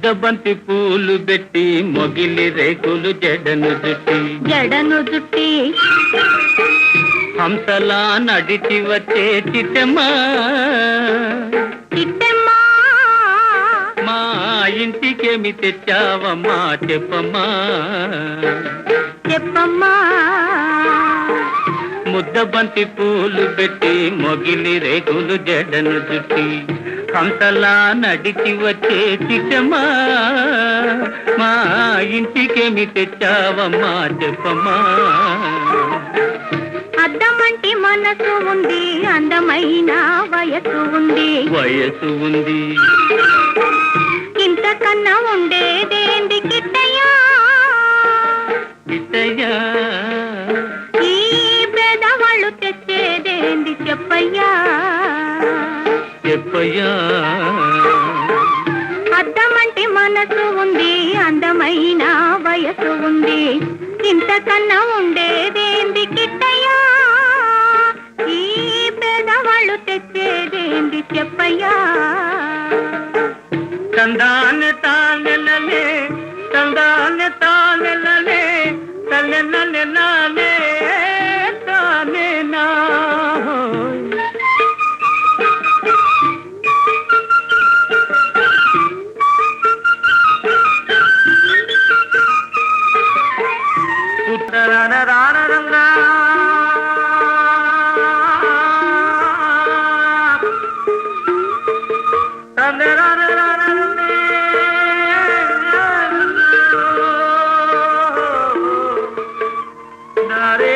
ముద్దబంతి పూలు పెట్టి మొగిలి రేకులు జడను జుట్టి హంసలా నడిచి వచ్చే చిట్టమ్మా మా ఇంటికేమి తెచ్చావమ్మా చెప్పమ్మా ముద్దబంతి పూలు పెట్టి మొగిలి రేకులు జడను జుట్టి హంసలా నడిచి వచ్చే చిట్టమ్మా మా ఇంటికేమి తెచ్చావమ్మా చెప్పమ్మా. అద్దమంటి మనసు ఉంది, అందమైన వయసు ఉంది, ఇంతకన్నా ఉండేదేంది కిట్టయ్యా ఈ పేదవాళ్ళు తెచ్చేదేంది చెప్పయ్యా. అద్దమంటి మనసు ఉంది, అందమైన వయసు ఉంది, ఇంతకన్నా ఉండేదేంది కిట్టయ్యా ఈ పేదవాళ్ళు తెచ్చేదేంది చెప్పయ్యా. తందానె తానెలలే తందానె తానెలలే తల్లెనలే నానే తానే నా ఉత్తరాన రానరంగా నారే